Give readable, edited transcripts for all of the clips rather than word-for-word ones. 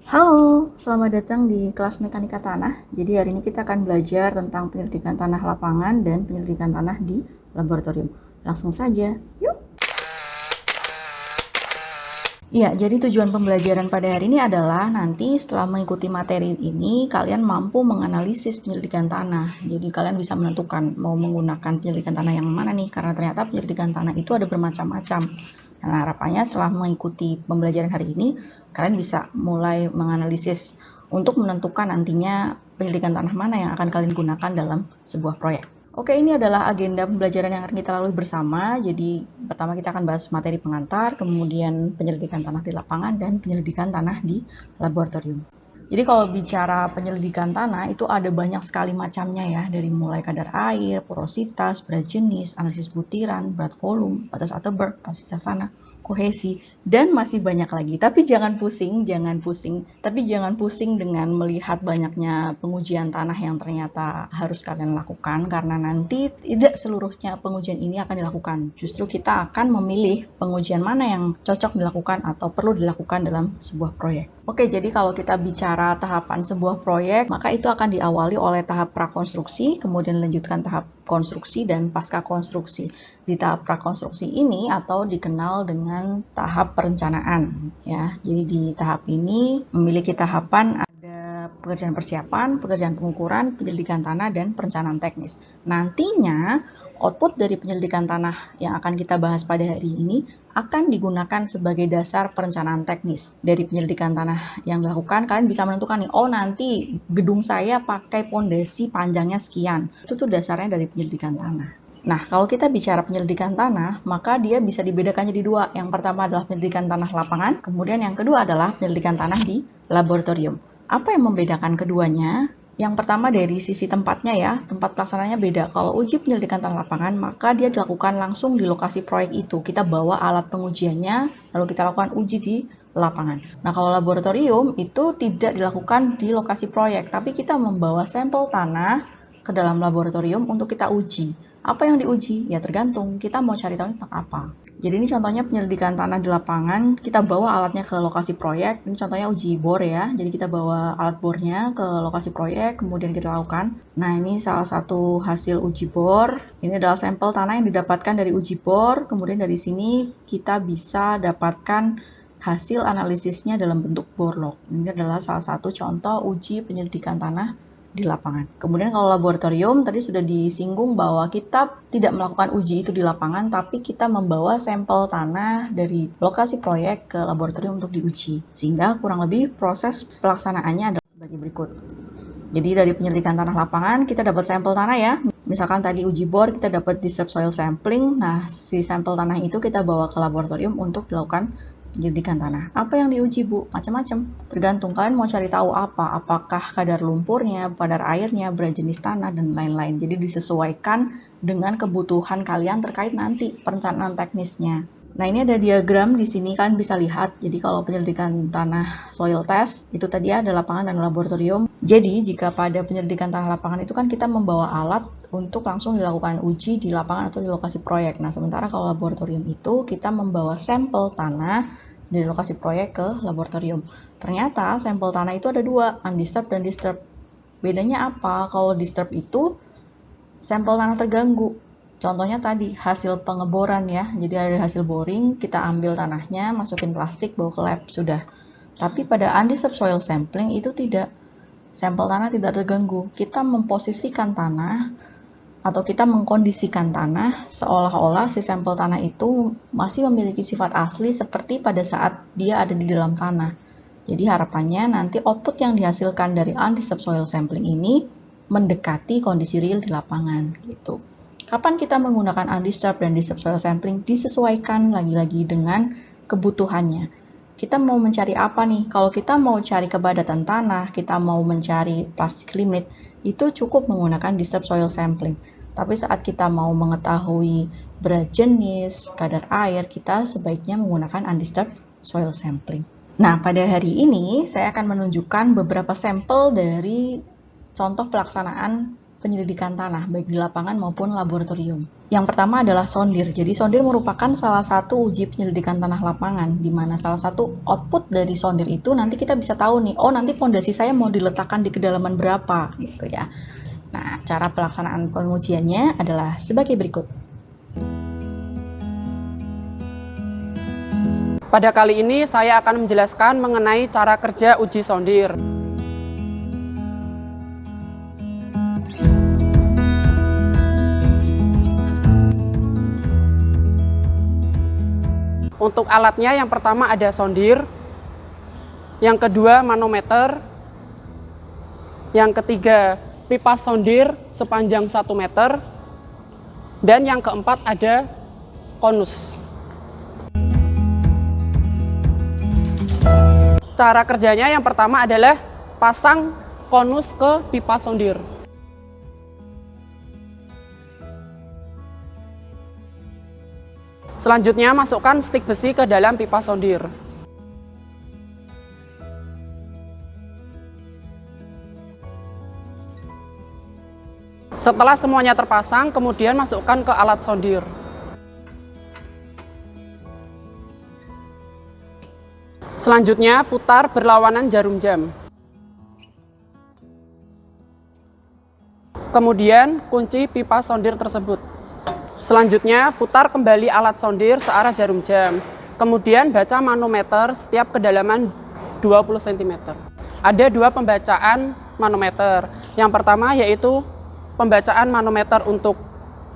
Halo, selamat datang di kelas Mekanika Tanah. Jadi hari ini kita akan belajar tentang penyelidikan tanah lapangan dan penyelidikan tanah di laboratorium. Langsung saja, yuk! Iya, jadi tujuan pembelajaran pada hari ini adalah nanti setelah mengikuti materi ini, kalian mampu menganalisis penyelidikan tanah. Jadi kalian bisa menentukan mau menggunakan penyelidikan tanah yang mana nih, karena ternyata penyelidikan tanah itu ada bermacam-macam. Nah, harapannya setelah mengikuti pembelajaran hari ini, kalian bisa mulai menganalisis untuk menentukan nantinya penyelidikan tanah mana yang akan kalian gunakan dalam sebuah proyek. Oke, ini adalah agenda pembelajaran yang akan kita lalui bersama. Jadi, pertama kita akan bahas materi pengantar, kemudian penyelidikan tanah di lapangan, dan penyelidikan tanah di laboratorium. Jadi kalau bicara penyelidikan tanah itu ada banyak sekali macamnya ya, dari mulai kadar air, porositas, berat jenis, analisis butiran, berat volume, batas Atterberg, basis sasana, kohesi, dan masih banyak lagi. Tapi jangan pusing dengan melihat banyaknya pengujian tanah yang ternyata harus kalian lakukan, karena nanti tidak seluruhnya pengujian ini akan dilakukan. Justru kita akan memilih pengujian mana yang cocok dilakukan atau perlu dilakukan dalam sebuah proyek. Oke, jadi kalau kita bicara tahapan sebuah proyek, maka itu akan diawali oleh tahap prakonstruksi, kemudian lanjutkan tahap konstruksi dan pasca konstruksi. Di tahap prakonstruksi ini atau dikenal dengan tahap perencanaan ya. Jadi di tahap ini memiliki tahapan ada pekerjaan persiapan, pekerjaan pengukuran, penyelidikan tanah, dan perencanaan teknis. Nantinya output dari penyelidikan tanah yang akan kita bahas pada hari ini akan digunakan sebagai dasar perencanaan teknis. Dari penyelidikan tanah yang dilakukan, kalian bisa menentukan nih, oh nanti gedung saya pakai pondasi panjangnya sekian. Itu tuh dasarnya dari penyelidikan tanah. Nah, kalau kita bicara penyelidikan tanah, maka dia bisa dibedakan jadi dua. Yang pertama adalah penyelidikan tanah lapangan, kemudian yang kedua adalah penyelidikan tanah di laboratorium. Apa yang membedakan keduanya? Yang pertama dari sisi tempatnya ya, tempat pelaksananya beda. Kalau uji penyelidikan tanah lapangan, maka dia dilakukan langsung di lokasi proyek itu. Kita bawa alat pengujiannya, lalu kita lakukan uji di lapangan. Nah, kalau laboratorium itu tidak dilakukan di lokasi proyek, tapi kita membawa sampel tanah ke dalam laboratorium untuk kita uji. Apa yang diuji? Ya tergantung, kita mau cari tahu tentang apa. Jadi ini contohnya penyelidikan tanah di lapangan, kita bawa alatnya ke lokasi proyek, ini contohnya uji bor ya, jadi kita bawa alat bornya ke lokasi proyek, kemudian kita lakukan. Nah ini salah satu hasil uji bor, ini adalah sampel tanah yang didapatkan dari uji bor, kemudian dari sini kita bisa dapatkan hasil analisisnya dalam bentuk bor log. Ini adalah salah satu contoh uji penyelidikan tanah di lapangan. Kemudian kalau laboratorium, tadi sudah disinggung bahwa kita tidak melakukan uji itu di lapangan, tapi kita membawa sampel tanah dari lokasi proyek ke laboratorium untuk diuji. Sehingga kurang lebih proses pelaksanaannya adalah sebagai berikut. Jadi dari penyelidikan tanah lapangan, kita dapat sampel tanah ya. Misalkan tadi uji bor, kita dapat disturbed soil sampling. Nah, si sampel tanah itu kita bawa ke laboratorium untuk dilakukan penyelidikan tanah. Apa yang diuji, Bu? Macam-macam. Tergantung kalian mau cari tahu apa. Apakah kadar lumpurnya, kadar airnya, berat jenis tanah, dan lain-lain. Jadi disesuaikan dengan kebutuhan kalian terkait nanti perencanaan teknisnya. Nah, ini ada diagram di sini kalian bisa lihat. Jadi kalau penyelidikan tanah soil test, itu tadi ada lapangan dan laboratorium. Jadi jika pada penyelidikan tanah lapangan itu kan kita membawa alat untuk langsung dilakukan uji di lapangan atau di lokasi proyek. Nah, sementara kalau laboratorium itu kita membawa sampel tanah dari lokasi proyek ke laboratorium. Ternyata sampel tanah itu ada dua, undisturbed dan disturbed. Bedanya apa? Kalau disturbed itu sampel tanah terganggu. Contohnya tadi hasil pengeboran ya. Jadi ada hasil boring, kita ambil tanahnya, masukin plastik, bawa ke lab, sudah. Tapi pada undisturbed soil sampling itu tidak. Sampel tanah tidak terganggu. Kita memposisikan tanah atau kita mengkondisikan tanah seolah-olah si sampel tanah itu masih memiliki sifat asli seperti pada saat dia ada di dalam tanah. Jadi harapannya nanti output yang dihasilkan dari undisturbed soil sampling ini mendekati kondisi real di lapangan gitu. Kapan kita menggunakan undisturbed dan disturbed soil sampling disesuaikan lagi-lagi dengan kebutuhannya. Kita mau mencari apa nih? Kalau kita mau cari kepadatan tanah, kita mau mencari plastic limit, itu cukup menggunakan disturbed soil sampling. Tapi saat kita mau mengetahui berat jenis, kadar air, kita sebaiknya menggunakan undisturbed soil sampling. Nah, pada hari ini saya akan menunjukkan beberapa sampel dari contoh pelaksanaan penyelidikan tanah, baik di lapangan maupun laboratorium. Yang pertama adalah sondir. Jadi sondir merupakan salah satu uji penyelidikan tanah lapangan, di mana salah satu output dari sondir itu nanti kita bisa tahu nih, oh nanti fondasi saya mau diletakkan di kedalaman berapa, gitu ya. Nah, cara pelaksanaan pengujiannya adalah sebagai berikut. Pada kali ini saya akan menjelaskan mengenai cara kerja uji sondir. Untuk alatnya yang pertama ada sondir, yang kedua manometer, yang ketiga pipa sondir sepanjang 1 meter, dan yang keempat ada konus. Cara kerjanya yang pertama adalah pasang konus ke pipa sondir. Selanjutnya masukkan stik besi ke dalam pipa sondir. Setelah semuanya terpasang, kemudian masukkan ke alat sondir. Selanjutnya putar berlawanan jarum jam. Kemudian kunci pipa sondir tersebut. Selanjutnya, putar kembali alat sondir searah jarum jam. Kemudian baca manometer setiap kedalaman 20 cm. Ada dua pembacaan manometer. Yang pertama yaitu pembacaan manometer untuk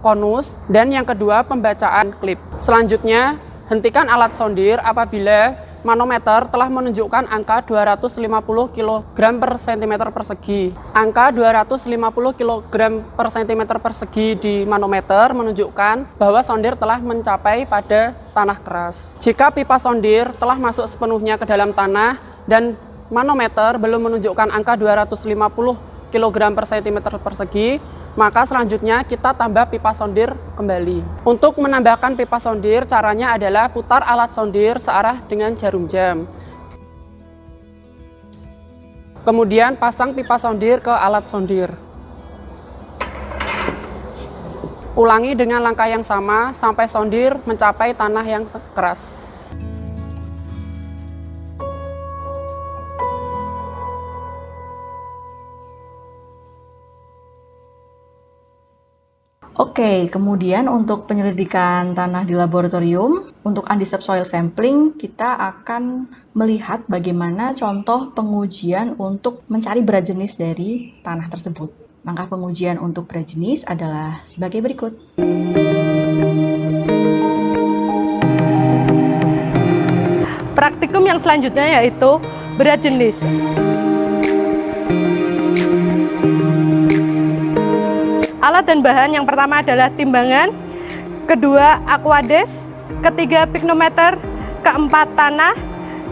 konus, dan yang kedua pembacaan klip. Selanjutnya, hentikan alat sondir apabila manometer telah menunjukkan angka 250 kg per cm persegi. Angka 250 kg per cm persegi di manometer menunjukkan bahwa sondir telah mencapai pada tanah keras. Jika pipa sondir telah masuk sepenuhnya ke dalam tanah dan manometer belum menunjukkan angka 250 kg per cm persegi, maka selanjutnya kita tambah pipa sondir kembali. Untuk menambahkan pipa sondir, caranya adalah putar alat sondir searah dengan jarum jam. Kemudian pasang pipa sondir ke alat sondir. Ulangi dengan langkah yang sama sampai sondir mencapai tanah yang keras. Oke, kemudian untuk penyelidikan tanah di laboratorium, untuk undisturb soil sampling, kita akan melihat bagaimana contoh pengujian untuk mencari berat jenis dari tanah tersebut. Langkah pengujian untuk berat jenis adalah sebagai berikut. Praktikum yang selanjutnya yaitu berat jenis. Alat dan bahan yang pertama adalah timbangan, kedua aquades, ketiga piknometer, keempat tanah,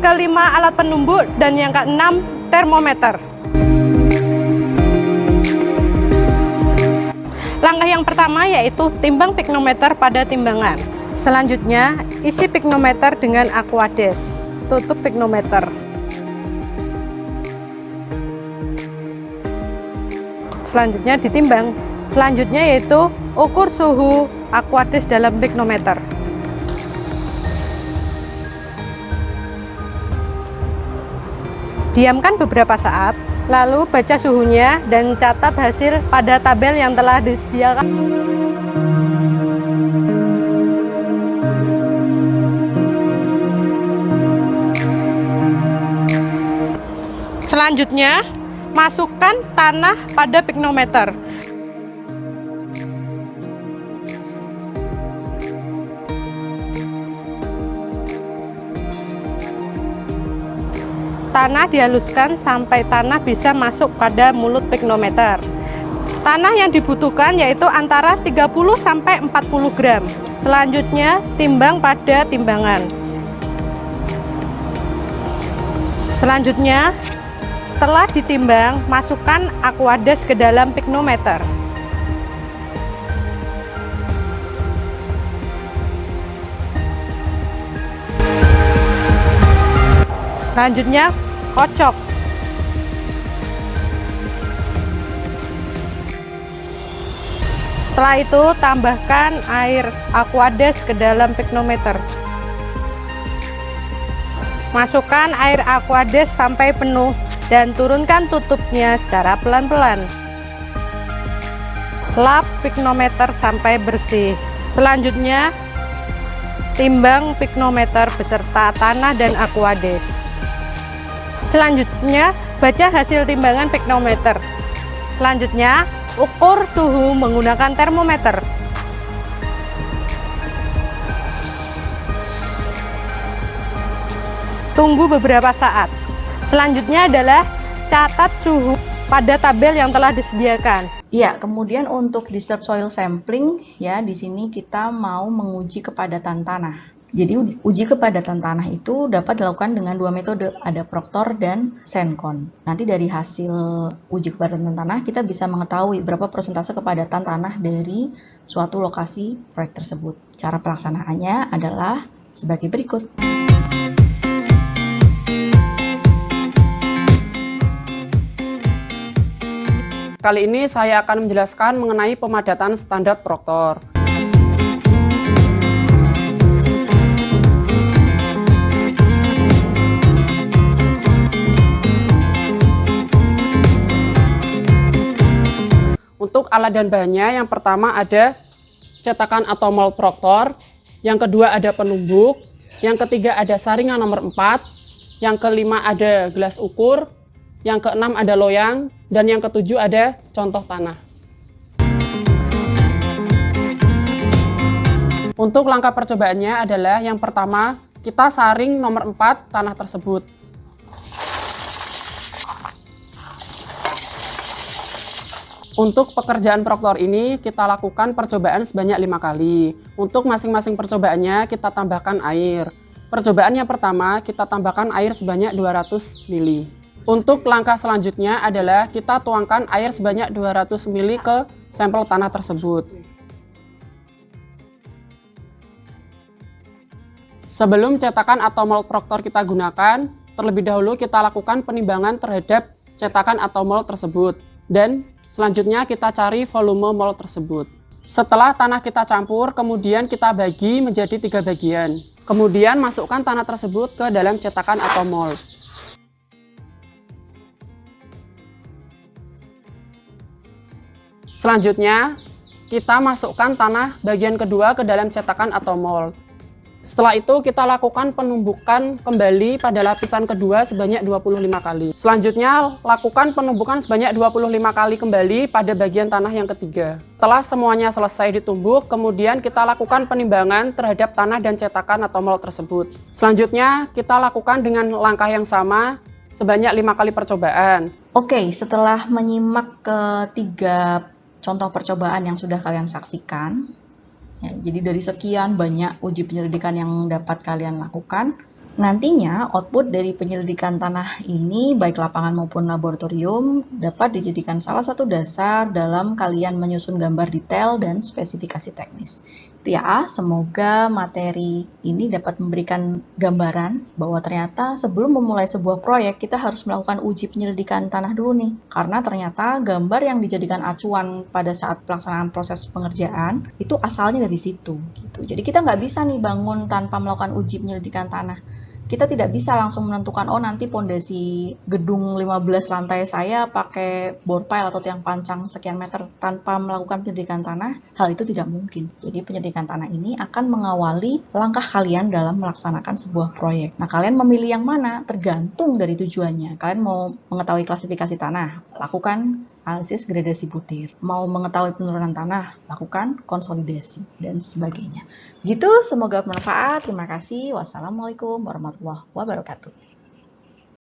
kelima alat penumbuk, dan yang keenam termometer. Langkah yang pertama yaitu timbang piknometer pada timbangan. Selanjutnya isi piknometer dengan aquades, tutup piknometer. Selanjutnya ditimbang. Selanjutnya yaitu ukur suhu aquades dalam piknometer. Diamkan beberapa saat, lalu baca suhunya dan catat hasil pada tabel yang telah disediakan. Selanjutnya, masukkan tanah pada piknometer. Tanah dihaluskan sampai tanah bisa masuk pada mulut piknometer. Tanah yang dibutuhkan yaitu antara 30 sampai 40 gram. Selanjutnya, timbang pada timbangan. Selanjutnya, setelah ditimbang, masukkan aquades ke dalam piknometer. Selanjutnya, kocok. Setelah itu tambahkan air Aquades ke dalam piknometer. Masukkan air Aquades sampai penuh dan turunkan tutupnya secara pelan-pelan. Lap piknometer sampai bersih. Selanjutnya timbang piknometer beserta tanah dan Aquades. Selanjutnya baca hasil timbangan piknometer. Selanjutnya ukur suhu menggunakan termometer. Tunggu beberapa saat. Selanjutnya adalah catat suhu pada tabel yang telah disediakan. Iya, kemudian untuk disturb soil sampling, ya di sini kita mau menguji kepadatan tanah. Jadi uji kepadatan tanah itu dapat dilakukan dengan dua metode, ada Proctor dan Sencon. Nanti dari hasil uji kepadatan tanah kita bisa mengetahui berapa persentase kepadatan tanah dari suatu lokasi proyek tersebut. Cara pelaksanaannya adalah sebagai berikut. Kali ini saya akan menjelaskan mengenai pemadatan standar Proctor. Untuk alat dan bahannya, yang pertama ada cetakan atau mold Proctor, yang kedua ada penumbuk, yang ketiga ada saringan nomor 4, yang kelima ada gelas ukur, yang keenam ada loyang, dan yang ketujuh ada contoh tanah. Untuk langkah percobaannya adalah yang pertama, kita saring nomor 4 tanah tersebut. Untuk pekerjaan Proctor ini, kita lakukan percobaan sebanyak 5 kali. Untuk masing-masing percobaannya, kita tambahkan air. Percobaan yang pertama, kita tambahkan air sebanyak 200 ml. Untuk langkah selanjutnya adalah kita tuangkan air sebanyak 200 ml ke sampel tanah tersebut. Sebelum cetakan atau mold Proctor kita gunakan, terlebih dahulu kita lakukan penimbangan terhadap cetakan atau mold tersebut. Dan selanjutnya kita cari volume mold tersebut. Setelah tanah kita campur, kemudian kita bagi menjadi 3 bagian. Kemudian masukkan tanah tersebut ke dalam cetakan atau mold. Selanjutnya, kita masukkan tanah bagian kedua ke dalam cetakan atau mold. Setelah itu, kita lakukan penumbukan kembali pada lapisan kedua sebanyak 25 kali. Selanjutnya, lakukan penumbukan sebanyak 25 kali kembali pada bagian tanah yang ketiga. Setelah semuanya selesai ditumbuk, kemudian kita lakukan penimbangan terhadap tanah dan cetakan atau mold tersebut. Selanjutnya, kita lakukan dengan langkah yang sama sebanyak 5 kali percobaan. Oke, setelah menyimak ketiga contoh percobaan yang sudah kalian saksikan, ya, jadi dari sekian banyak uji penyelidikan yang dapat kalian lakukan, nantinya output dari penyelidikan tanah ini, baik lapangan maupun laboratorium, dapat dijadikan salah satu dasar dalam kalian menyusun gambar detail dan spesifikasi teknis. Ya, semoga materi ini dapat memberikan gambaran bahwa ternyata sebelum memulai sebuah proyek, kita harus melakukan uji penyelidikan tanah dulu nih. Karena ternyata gambar yang dijadikan acuan pada saat pelaksanaan proses pengerjaan, itu asalnya dari situ. Gitu. Jadi kita nggak bisa nih bangun tanpa melakukan uji penyelidikan tanah. Kita tidak bisa langsung menentukan, oh nanti pondasi gedung 15 lantai saya pakai bor pile atau tiang pancang sekian meter tanpa melakukan penyelidikan tanah. Hal itu tidak mungkin. Jadi penyelidikan tanah ini akan mengawali langkah kalian dalam melaksanakan sebuah proyek. Nah, kalian memilih yang mana? Tergantung dari tujuannya. Kalian mau mengetahui klasifikasi tanah? Lakukan analisis gradasi butir. Mau mengetahui penurunan tanah? Lakukan konsolidasi dan sebagainya. Begitu, semoga bermanfaat. Terima kasih. Wassalamualaikum warahmatullahi wabarakatuh.